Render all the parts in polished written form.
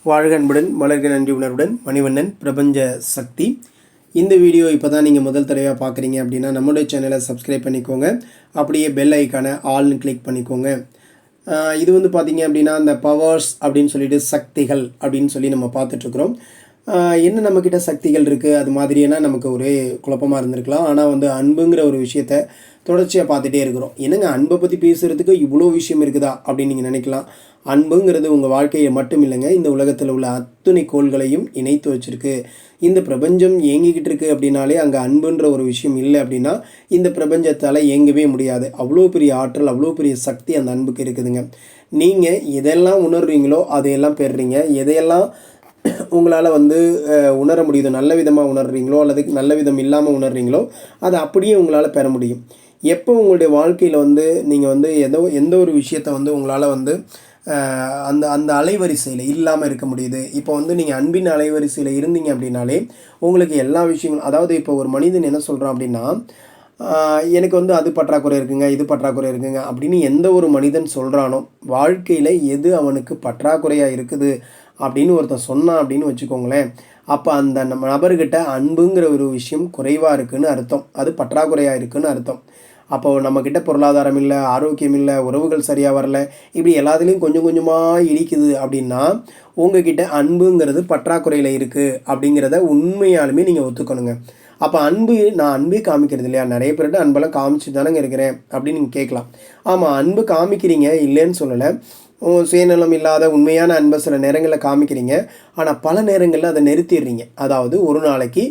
வாழ்க அன்புடன் மலர்க நன்றி உணர்வுடன் மணிவண்ணன் பிரபஞ்ச சக்தி. இந்த வீடியோ இப்போ தான் நீங்கள் முதல் தடவையாக பார்க்குறீங்க அப்படின்னா நம்மளுடைய சேனலை சப்ஸ்கிரைப் பண்ணிக்கோங்க. அப்படியே பெல் ஐக்கானை ஆல்னு கிளிக் பண்ணிக்கோங்க. இது வந்து பார்த்திங்க அப்படின்னா அந்த பவர்ஸ் அப்படின்னு சொல்லிட்டு சக்திகள் அப்படின்னு சொல்லி நம்ம பார்த்துட்ருக்குறோம். என்ன நம்மக்கிட்ட சக்திகள் இருக்குது அது மாதிரியான நமக்கு ஒரே குழப்பமாக இருந்திருக்கலாம். ஆனால் வந்து அன்புங்கிற ஒரு விஷயத்த தொடர்ச்சியாக பார்த்துட்டே இருக்கிறோம். என்னங்க அன்பை பற்றி பேசுகிறதுக்கு இவ்வளோ விஷயம் இருக்குதா அப்படின்னு நீங்கள் நினைக்கலாம். அன்புங்கிறது உங்கள் வாழ்க்கையை மட்டும் இல்லைங்க, இந்த உலகத்தில் உள்ள அத்துணை கோள்களையும் இணைத்து வச்சுருக்கு. இந்த பிரபஞ்சம் இயங்கிக்கிட்டு இருக்குது அப்படின்னாலே அங்கே அன்புன்ற ஒரு விஷயம் இல்லை அப்படின்னா இந்த பிரபஞ்சத்தால் இயங்கவே முடியாது. அவ்வளோ பெரிய ஆற்றல், அவ்வளோ பெரிய சக்தி அந்த அன்புக்கு இருக்குதுங்க. நீங்கள் எதெல்லாம் உணர்றீங்களோ அதையெல்லாம் பெறுறீங்க. எதையெல்லாம் உங்களால் வந்து உணர முடியுது, நல்ல விதமாக உணர்றீங்களோ அல்லது நல்ல விதம் இல்லாமல் உணர்றீங்களோ அதை அப்படியே உங்களால் பெற முடியும். எப்போ உங்களுடைய வாழ்க்கையில் வந்து நீங்கள் வந்து எந்த ஒரு விஷயத்தை வந்து உங்களால் வந்து அந்த அந்த அலைவரிசையில் இல்லாமல் இருக்க முடியுது. இப்போ வந்து நீங்கள் அன்பின் அலைவரிசையில் இருந்தீங்க அப்படின்னாலே உங்களுக்கு எல்லா விஷயங்களும், அதாவது இப்போ ஒரு மனிதன் என்ன சொல்கிறான் அப்படின்னா எனக்கு வந்து அது பற்றாக்குறை இருக்குங்க, இது பற்றாக்குறை இருக்குங்க அப்படின்னு எந்த ஒரு மனிதன் சொல்கிறானோ வாழ்க்கையில் எது அவனுக்கு பற்றாக்குறையாக இருக்குது அப்படின்னு ஒருத்தன் சொன்னான் அப்படின்னு வச்சுக்கோங்களேன், அப்போ அந்த நம்ம நபர்கிட்ட அன்புங்கிற ஒரு விஷயம் குறைவாக இருக்குதுன்னு அர்த்தம், அது பற்றாக்குறையாக இருக்குதுன்னு அர்த்தம். அப்போது நம்மக்கிட்ட பொருளாதாரம் இல்லை, ஆரோக்கியம் இல்லை, உறவுகள் சரியாக வரல, இப்படி எல்லாத்துலேயும் கொஞ்சம் கொஞ்சமாக இடிக்குது அப்படின்னா உங்ககிட்ட அன்புங்கிறது பற்றாக்குறையில் இருக்குது அப்படிங்கிறத உண்மையாலுமே நீங்கள் ஒத்துக்கணுங்க. அப்போ அன்பு, நான் அன்பே காமிக்கிறது இல்லையா, நிறைய பேர்கிட்ட அன்பெல்லாம் காமிச்சு தானேங்க இருக்கிறேன் அப்படின்னு நீங்கள் கேட்கலாம். ஆமாம், அன்பு காமிக்கிறீங்க, இல்லைன்னு சொல்லலை. சுயநலம் இல்லாத உண்மையான அன்பை சில நேரங்களில் காமிக்கிறீங்க. ஆனால் பல நேரங்களில் அதை நிறுத்திடுறீங்க. அதாவது ஒரு நாளைக்கு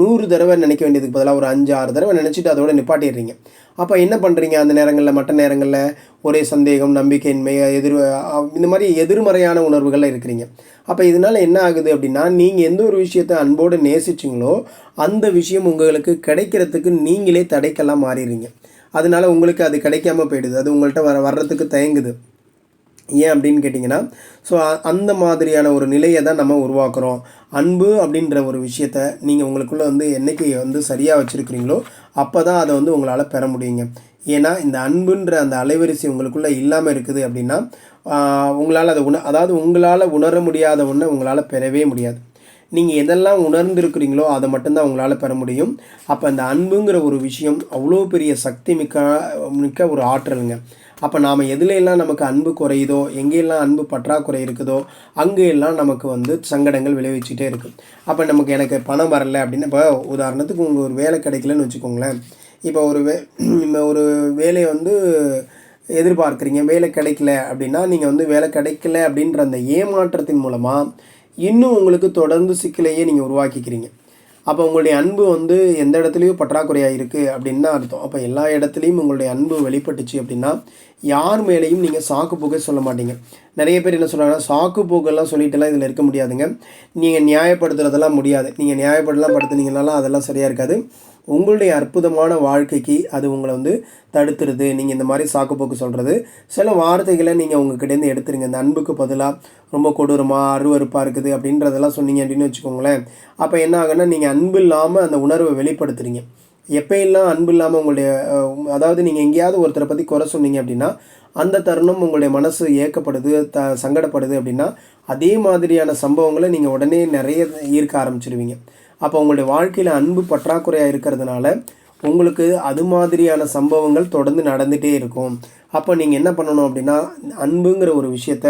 100 தடவை நினைக்க வேண்டியதுக்கு பதிலாக ஒரு 5-6 தடவை நினச்சிட்டு அதோட நிப்பாட்டிடுறீங்க. அப்போ என்ன பண்ணுறீங்க அந்த நேரங்களில், மற்ற நேரங்களில் ஒரே சந்தேகம், நம்பிக்கையின்மை, இந்த மாதிரி எதிர்மறையான உணர்வுகளில் இருக்கிறீங்க. அப்போ இதனால் என்ன ஆகுது அப்படின்னா நீங்கள் எந்த ஒரு விஷயத்தை அன்போடு நேசிச்சிங்களோ அந்த விஷயம் உங்களுக்கு கிடைக்கிறதுக்கு நீங்களே தடைக்கெல்லாம் மாறிடுறீங்க. அதனால் உங்களுக்கு அது கிடைக்காம போயிடுது, அது உங்கள்கிட்ட வர்றதுக்கு தயங்குது. ஏன் அப்படின்னு கேட்டிங்கன்னா, ஸோ அந்த மாதிரியான ஒரு நிலையை தான் நம்ம உருவாக்குறோம். அன்பு அப்படின்ற ஒரு விஷயத்த நீங்கள் உங்களுக்குள்ளே வந்து என்றைக்கு வந்து சரியாக வச்சுருக்கிறீங்களோ அப்போ தான் அதை வந்து உங்களால் பெற முடியுங்க. ஏன்னா இந்த அன்புன்ற அந்த அலைவரிசை உங்களுக்குள்ளே இல்லாமல் இருக்குது அப்படின்னா உங்களால் அதை அதாவது உங்களால் உணர முடியாத ஒன்றை உங்களால் பெறவே முடியாது. நீங்கள் எதெல்லாம் உணர்ந்துருக்கிறீங்களோ அதை மட்டும்தான் உங்களால் பெற முடியும். அப்போ அந்த அன்புங்கிற ஒரு விஷயம் அவ்வளோ பெரிய சக்தி மிக்க ஒரு ஆற்றலுங்க. அப்போ நாம் எதுலையெல்லாம் நமக்கு அன்பு குறையுதோ, எங்கெல்லாம் அன்பு பற்றாக்குறை இருக்குதோ அங்கெல்லாம் நமக்கு வந்து சங்கடங்கள் விளைவிச்சுட்டே இருக்குது. அப்போ எனக்கு பணம் வரலை அப்படின்னு, இப்போ உதாரணத்துக்கு உங்கள் ஒரு வேலை கிடைக்கலன்னு வச்சுக்கோங்களேன். இப்போ ஒரு வேலையை வந்து எதிர்பார்க்குறீங்க, வேலை கிடைக்கல அப்படின்னா நீங்கள் வந்து வேலை கிடைக்கல அப்படின்ற அந்த ஏமாற்றத்தின் மூலமாக இன்னும் உங்களுக்கு தொடர்ந்து சிக்கலையே நீங்கள் உருவாக்கிக்கிறீங்க. அப்போ உங்களுடைய அன்பு வந்து எந்த இடத்துலையும் பற்றாக்குறையாக இருக்குது அப்படின்னு தான் அர்த்தம். அப்போ எல்லா இடத்துலையும் உங்களுடைய அன்பு வெளிப்பட்டுச்சு அப்படின்னா யார் மேலேயும் நீங்கள் சாக்கு போக்கே சொல்ல மாட்டீங்க. நிறைய பேர் என்ன சொல்கிறாங்கன்னா, சாக்கு போக்கெல்லாம் சொல்லிட்டுலாம் இதில் இருக்க முடியாதுங்க, நீங்கள் நியாயப்படுத்துறதெல்லாம் முடியாது, நீங்கள் நியாயப்படலாம் படுத்துனீங்கனாலும் அதெல்லாம் சரியாக இருக்காது. உங்களுடைய அற்புதமான வாழ்க்கைக்கு அது உங்களை வந்து தடுத்துருது. நீங்கள் இந்த மாதிரி சாக்குப்போக்கு சொல்கிறது, சில வார்த்தைகளை நீங்கள் உங்ககிட்டேருந்து எடுத்துருங்க. இந்த அன்புக்கு பதிலாக ரொம்ப கொடூரமாக அருவருப்பாக இருக்குது அப்படின்றதெல்லாம் சொன்னீங்க அப்படின்னு வச்சுக்கோங்களேன். அப்போ என்ன ஆகுன்னா நீங்கள் அன்பு இல்லாமல் அந்த உணர்வை வெளிப்படுத்துகிறீங்க. எப்போயெல்லாம் அன்பு இல்லாமல் உங்களுடைய, அதாவது நீங்கள் எங்கேயாவது ஒருத்தரை பற்றி குறை சொன்னீங்க அப்படின்னா அந்த தருணம் உங்களுடைய மனசு ஏக்கப்படுது, சங்கடப்படுது அப்படின்னா அதே மாதிரியான சம்பவங்களை நீங்கள் உடனே நிறைய ஈர்க்க ஆரம்பிச்சிருவீங்க. அப்போ உங்களுடைய வாழ்க்கையில் அன்பு பற்றாக்குறையாக இருக்கிறதுனால உங்களுக்கு அது மாதிரியான சம்பவங்கள் தொடர்ந்து நடந்துகிட்டே இருக்கும். அப்போ நீங்கள் என்ன பண்ணணும் அப்படின்னா அன்புங்கிற ஒரு விஷயத்த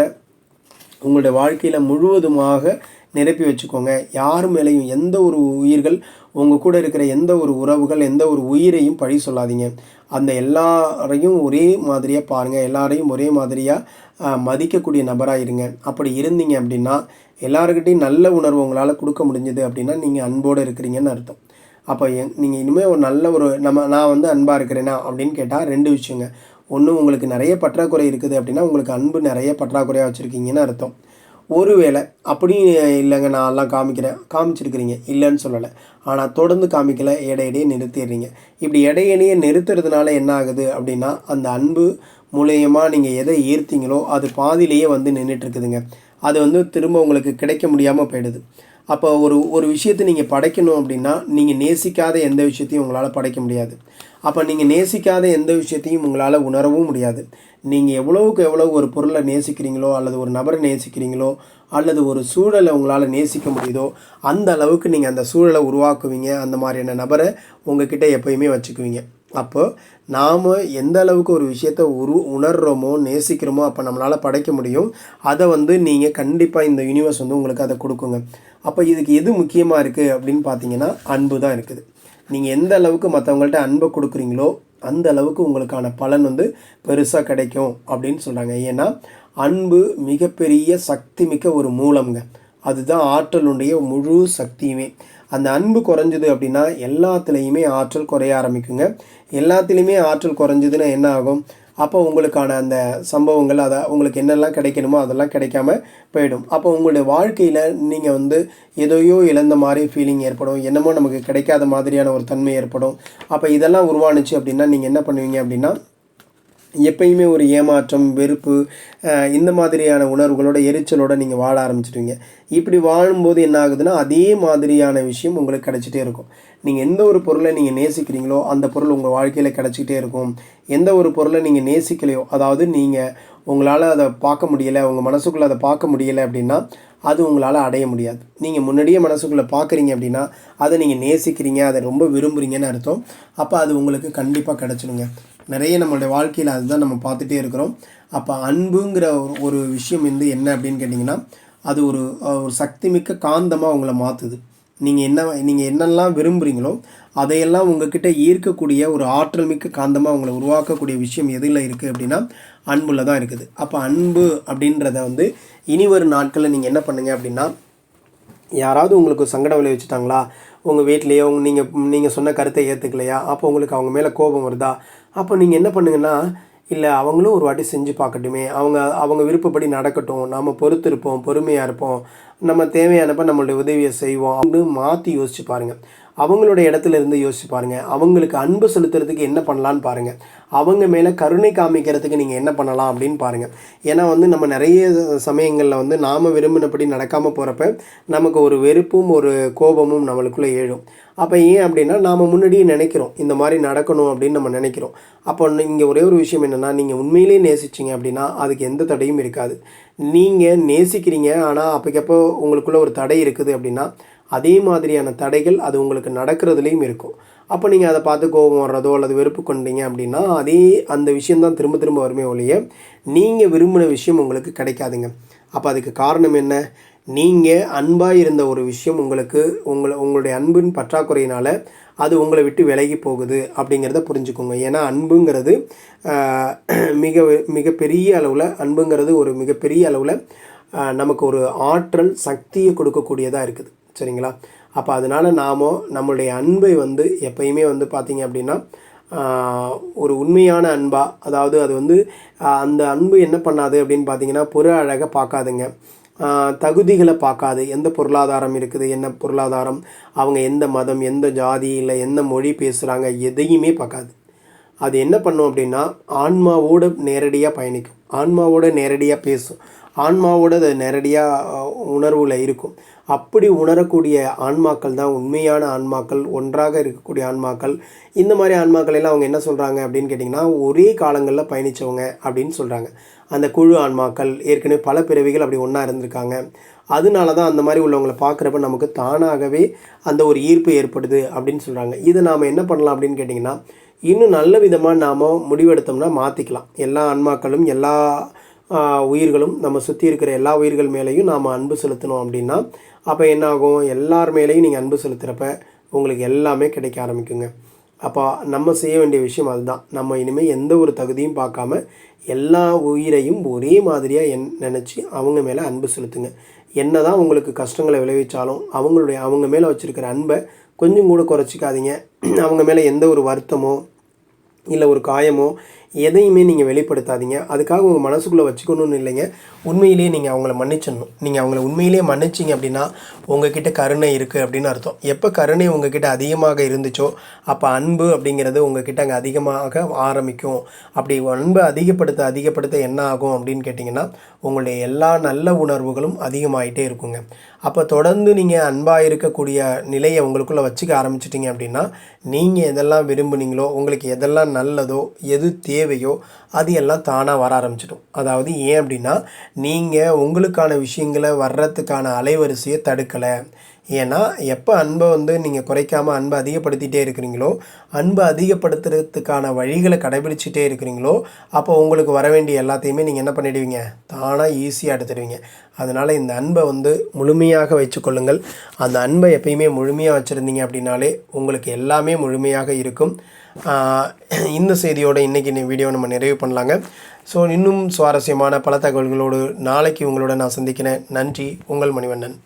உங்களுடைய வாழ்க்கையில் முழுவதுமாக நிரப்பி வச்சுக்கோங்க. யார் மேலேயும் எந்த ஒரு உயிர்கள், உங்கள் கூட இருக்கிற எந்த ஒரு உறவுகள், எந்த ஒரு உயிரையும் பழி சொல்லாதீங்க. அந்த எல்லாரையும் ஒரே மாதிரியாக பாருங்கள், எல்லாரையும் ஒரே மாதிரியாக மதிக்கக்கூடிய நபராக இருங்க. அப்படி இருந்தீங்க அப்படின்னா எல்லாருக்கிட்டையும் நல்ல உணர்வு உங்களால் கொடுக்க முடிஞ்சது அப்படின்னா நீங்கள் அன்போடு இருக்கிறீங்கன்னு அர்த்தம். அப்போ நீங்கள் இனிமேல் ஒரு நல்ல ஒரு நான் வந்து அன்பாக இருக்கிறேனா அப்படின்னு கேட்டால் 2 விஷயங்க. ஒன்று, உங்களுக்கு நிறைய பற்றாக்குறை இருக்குது அப்படின்னா உங்களுக்கு அன்பு நிறைய பற்றாக்குறையாக வச்சுருக்கீங்கன்னு அர்த்தம். ஒருவேளை அப்படி இல்லைங்க, நான் எல்லாம் காமிச்சிருக்கிறீங்க, இல்லைன்னு சொல்லலை, ஆனால் தொடர்ந்து காமிக்கலை, இடையிடையே நிறுத்திடுறீங்க. இப்படி இடையிடையே நிறுத்துறதுனால என்ன ஆகுது அப்படின்னா அந்த அன்பு மூலியமாக நீங்கள் எதை ஈர்த்தீங்களோ அது பாதியிலேயே வந்து நின்றுட்டுருக்குதுங்க. அது வந்து திரும்ப உங்களுக்கு கிடைக்க முடியாமல் போயிடுது. அப்போ ஒரு விஷயத்தை நீங்கள் படைக்கணும் அப்படின்னா நீங்கள் நேசிக்காத எந்த விஷயத்தையும் உங்களால் படைக்க முடியாது. அப்போ நீங்கள் நேசிக்காத எந்த விஷயத்தையும் உங்களால் உணரவும் முடியாது. நீங்கள் எவ்வளவுக்கு எவ்வளோ ஒரு பொருளை நேசிக்கிறீங்களோ அல்லது ஒரு நபரை நேசிக்கிறீங்களோ அல்லது ஒரு சூழலை உங்களால் நேசிக்க முடியுதோ அந்த அளவுக்கு நீங்கள் அந்த சூழலை உருவாக்குவீங்க. அந்த மாதிரியான நபரை உங்ககிட்ட எப்பயுமே வச்சுக்குவீங்க. அப்போ நாம் எந்த அளவுக்கு ஒரு விஷயத்தை உணர்கிறோமோ நேசிக்கிறோமோ அப்போ நம்மளால் படைக்க முடியும். அதை நீங்கள் கண்டிப்பாக இந்த யூனிவர்ஸ் உங்களுக்கு அதை கொடுக்குங்க. அப்போ இதுக்கு எது முக்கியமாக இருக்குது அப்படின்னு பார்த்தீங்கன்னா அன்பு தான் இருக்குது. நீங்கள் எந்த அளவுக்கு மற்றவங்கள்ட்ட அன்பை கொடுக்குறீங்களோ அந்த அளவுக்கு உங்களுக்கான பலன் பெருசாக கிடைக்கும் அப்படின்னு சொல்கிறாங்க. ஏன்னா அன்பு மிகப்பெரிய சக்தி மிக்க ஒரு மூலம்ங்க. அதுதான் ஆற்றலுடைய முழு சக்தியுமே. அந்த அன்பு குறைஞ்சது அப்படின்னா எல்லாத்துலேயுமே ஆற்றல் குறைய ஆரம்பிக்குங்க. எல்லாத்துலேயுமே ஆற்றல் குறைஞ்சதுன்னா என்ன ஆகும்? அப்போ உங்களுக்கான அந்த சம்பவங்கள் அதை உங்களுக்கு என்னெல்லாம் கிடைக்கணுமோ அதெல்லாம் கிடைக்காம போயிடும். அப்போ உங்களுடைய வாழ்க்கையில் நீங்கள் எதையோ இழந்த மாதிரி ஃபீலிங் ஏற்படும். என்னமோ நமக்கு கிடைக்காத மாதிரியான ஒரு தன்மை ஏற்படும். அப்போ இதெல்லாம் உருவானுச்சு அப்படின்னா நீங்கள் என்ன பண்ணுவீங்க அப்படின்னா எப்பயுமே ஒரு ஏமாற்றம், வெறுப்பு, இந்த மாதிரியான உணர்வுகளோட எரிச்சலோடு நீங்கள் வாழ ஆரம்பிச்சிடுவீங்க. இப்படி வாழும்போது என்ன ஆகுதுன்னா அதே மாதிரியான விஷயம் உங்களுக்கு கிடச்சிட்டே இருக்கும். நீங்கள் எந்த ஒரு பொருளை நீங்கள் நேசிக்கிறீங்களோ அந்த பொருள் உங்கள் வாழ்க்கையில் கிடச்சிக்கிட்டே இருக்கும். எந்த ஒரு பொருளை நீங்கள் நேசிக்கலையோ, அதாவது நீங்கள் உங்களால் அதை பார்க்க முடியலை, உங்கள் மனசுக்குள்ளே அதை பார்க்க முடியலை அப்படின்னா அது உங்களால் அடைய முடியாது. நீங்கள் முன்னாடியே மனசுக்குள்ளே பார்க்குறீங்க அப்படின்னா அதை நீங்கள் நேசிக்கிறீங்க, அதை ரொம்ப விரும்புகிறீங்கன்னு அர்த்தம். அப்போ அது உங்களுக்கு கண்டிப்பாக கிடச்சிடுங்க. நிறைய நம்மளுடைய வாழ்க்கையில் அதுதான் நம்ம பார்த்துட்டே இருக்கிறோம். அப்போ அன்புங்கிற ஒரு விஷயம் என்ன அப்படின்னு கேட்டிங்கன்னா அது ஒரு சக்தி மிக்க காந்தமாக உங்களை மாற்றுது. நீங்கள் என்னெல்லாம் விரும்புகிறீங்களோ அதையெல்லாம் உங்ககிட்ட ஈர்க்கக்கூடிய ஒரு ஆற்றல் மிக்க காந்தமாக உங்களை உருவாக்கக்கூடிய விஷயம் எதில் இருக்குது அப்படின்னா அன்புல தான் இருக்குது. அப்போ அன்பு அப்படின்றத இனி வரும் நாட்களில் நீங்கள் என்ன பண்ணுங்கள் அப்படின்னா, யாராவது உங்களுக்கு சங்கடம் விளைவிச்சிட்டாங்களா, உங்கள் வீட்லேயே நீங்கள் சொன்ன கருத்தை ஏற்றுக்கலையா, அப்போ உங்களுக்கு அவங்க மேலே கோபம் வருதா, அப்போ நீங்கள் என்ன பண்ணுங்கன்னா, இல்லை அவங்களும் ஒரு வாட்டி செஞ்சு பார்க்கட்டுமே, அவங்க விருப்பப்படி நடக்கட்டும், நாம் பொறுத்திருப்போம், பொறுமையாக இருப்போம், நம்ம தேவையானப்போ நம்மளுடைய உதவியை செய்வோம் அப்படின்னு மாற்றி யோசிச்சு பாருங்கள். அவங்களுடைய இடத்துல இருந்து யோசிச்சு பாருங்கள். அவங்களுக்கு அன்பு செலுத்துறதுக்கு என்ன பண்ணலான்னு பாருங்கள். அவங்க மேலே கருணை காமிக்கிறதுக்கு நீங்கள் என்ன பண்ணலாம் அப்படின்னு பாருங்கள். ஏன்னா நம்ம நிறைய சமயங்களில் நாம் விரும்பினபடி நடக்காமல் போகிறப்ப நமக்கு ஒரு வெறுப்பும் ஒரு கோபமும் நம்மளுக்குள்ளே எழும். அப்போ ஏன் அப்படின்னா நாம் முன்னாடியே நினைக்கிறோம் இந்த மாதிரி நடக்கணும் அப்படின்னு நம்ம நினைக்கிறோம். அப்போ இங்கே ஒரே ஒரு விஷயம் என்னென்னா, நீங்கள் உண்மையிலே நேசிச்சிங்க அப்படின்னா அதுக்கு எந்த தடையும் இருக்காது. நீங்கள் நேசிக்கிறீங்க ஆனால் அப்போக்கப்போ உங்களுக்குள்ளே ஒரு தடை இருக்குது அப்படின்னா அதே மாதிரியான தடைகள் அது உங்களுக்கு நடக்கிறதுலேயும் இருக்கும். அப்போ நீங்கள் அதை பார்த்து கோபம் வர்றதோ அல்லது வெறுப்பு கொண்டீங்க அப்படின்னா அந்த விஷயந்தான் திரும்ப திரும்ப வருமே ஒழிய நீங்கள் விரும்பின விஷயம் உங்களுக்கு கிடைக்காதுங்க. அப்போ அதுக்கு காரணம் என்ன? நீங்கள் அன்பாக இருந்த ஒரு விஷயம் உங்களுடைய அன்பின் பற்றாக்குறையினால் அது உங்களை விட்டு விலகி போகுது அப்படிங்கிறத புரிஞ்சுக்கோங்க. ஏன்னா அன்புங்கிறது மிகப்பெரிய அளவில் அன்புங்கிறது ஒரு மிகப்பெரிய அளவில் நமக்கு ஒரு ஆற்றல் சக்தியை கொடுக்கக்கூடியதாக இருக்குது. சரிங்களா? அப்போ அதனால் நம்மளுடைய அன்பை எப்பயுமே பார்த்தீங்க அப்படின்னா ஒரு உண்மையான அன்பாக, அதாவது அது அந்த அன்பு என்ன பண்ணாது அப்படின்னு பார்த்தீங்கன்னா புற அழகை பார்க்காதுங்க, தகுதிகளை பார்க்காது. எந்த பொருளாதாரம் இருக்குது, என்ன பொருளாதாரம், அவங்க எந்த மதம், எந்த ஜாதி, இல்லை எந்த மொழி பேசுகிறாங்க, எதையுமே பார்க்காது. அது என்ன பண்ணும் அப்படின்னா ஆன்மாவோடு நேரடியாக பயணிக்கும், ஆன்மாவோடு நேரடியாக பேசும், ஆன்மாவோடு அது நேரடியாக உணர்வில் இருக்கும். அப்படி உணரக்கூடிய ஆன்மாக்கள் தான் உண்மையான ஆன்மாக்கள், ஒன்றாக இருக்கக்கூடிய ஆன்மாக்கள். இந்த மாதிரி ஆன்மாக்கள் அவங்க என்ன சொல்கிறாங்க அப்படின்னு கேட்டிங்கன்னா ஒரே காலங்களில் பயணித்தவங்க அப்படின்னு சொல்கிறாங்க. அந்த குழு ஆன்மாக்கள் ஏற்கனவே பல பிறவிகள் அப்படி ஒன்றா இருந்திருக்காங்க. அதனால தான் அந்த மாதிரி உள்ளவங்களை பார்க்குறப்ப நமக்கு தானாகவே அந்த ஒரு ஈர்ப்பு ஏற்படுது அப்படின்னு சொல்கிறாங்க. இதை நாம் என்ன பண்ணலாம் அப்படின்னு கேட்டிங்கன்னா இன்னும் நல்ல விதமாக நாம் முடிவெடுத்தோம்னா மாற்றிக்கலாம். எல்லா ஆன்மாக்களும் எல்லா உயிர்களும் நம்ம சுற்றி இருக்கிற எல்லா உயிர்கள் மேலேயும் நாம் அன்பு செலுத்தணும் அப்படின்னா அப்போ என்ன ஆகும்? எல்லார் மேலேயும் நீங்கள் அன்பு செலுத்துகிறப்ப உங்களுக்கு எல்லாமே கிடைக்க ஆரம்பிக்குங்க. அப்போ நம்ம செய்ய வேண்டிய விஷயம் அதுதான். நம்ம இனிமேல் எந்த ஒரு தகுதியும் பார்க்காம எல்லா உயிரையும் ஒரே மாதிரியாக நினச்சி அவங்க மேலே அன்பு செலுத்துங்க. என்ன தான் உங்களுக்கு கஷ்டங்களை விளைவிச்சாலும் அவங்க மேலே வச்சுருக்கிற அன்பை கொஞ்சம் கூட குறைச்சிக்காதீங்க. அவங்க மேலே எந்த ஒரு வருத்தமோ இல்லை ஒரு காயமோ எதையுமே நீங்கள் வெளிப்படுத்தாதீங்க. அதுக்காக உங்கள் மனசுக்குள்ளே வச்சுக்கணும்னு இல்லைங்க. உண்மையிலேயே நீங்கள் அவங்கள மன்னிச்சிடணும். நீங்கள் அவங்கள உண்மையிலேயே மன்னிச்சிங்க அப்படின்னா உங்ககிட்ட கருணை இருக்குது அப்படின்னு அர்த்தம். எப்போ கருணை உங்ககிட்ட அதிகமாக இருந்துச்சோ அப்போ அன்பு அப்படிங்கிறது உங்ககிட்ட அங்கே அதிகமாக ஆரம்பிக்கும். அப்படி அன்பை அதிகப்படுத்த என்ன ஆகும் அப்படின்னு கேட்டிங்கன்னா உங்களுடைய எல்லா நல்ல உணர்வுகளும் அதிகமாகிட்டே இருக்குங்க. அப்போ தொடர்ந்து நீங்கள் அன்பாக இருக்கக்கூடிய நிலையை உங்களுக்குள்ளே வச்சுக்க ஆரம்பிச்சிட்டிங்க அப்படின்னா நீங்கள் எதெல்லாம் விரும்புனீங்களோ, உங்களுக்கு எதெல்லாம் நல்லதோ, எது தேவையோ அது எல்லாம் தானாக வர ஆரம்பிச்சிடும். அதாவது ஏன் அப்படின்னா நீங்கள் உங்களுக்கான விஷயங்களை வர்றதுக்கான அலைவரிசையை தடுக்கலை. ஏன்னா எப்போ அன்பை நீங்கள் குறைக்காமல் அன்பை அதிகப்படுத்திகிட்டே இருக்கிறீங்களோ, அன்பை அதிகப்படுத்துறதுக்கான வழிகளை கடைபிடிச்சிட்டே இருக்கிறீங்களோ, அப்போ உங்களுக்கு வர வேண்டிய எல்லாத்தையுமே நீங்கள் என்ன பண்ணிடுவீங்க, தானாக ஈஸியாக எடுத்துடுவீங்க. அதனால் இந்த அன்பை முழுமையாக வச்சுக்கொள்ளுங்கள். அந்த அன்பை எப்பயுமே முழுமையாக வச்சுருந்தீங்க அப்படின்னாலே உங்களுக்கு எல்லாமே முழுமையாக இருக்கும். இந்த செய்தியோடு இன்றைக்கி வீடியோ நம்ம நிறைவு பண்ணலாங்க. ஸோ இன்னும் சுவாரஸ்யமான பல தகவல்களோடு நாளைக்கு உங்களோட நான் சந்திக்கிறேன். நன்றி. உங்கள் மணிவண்ணன்.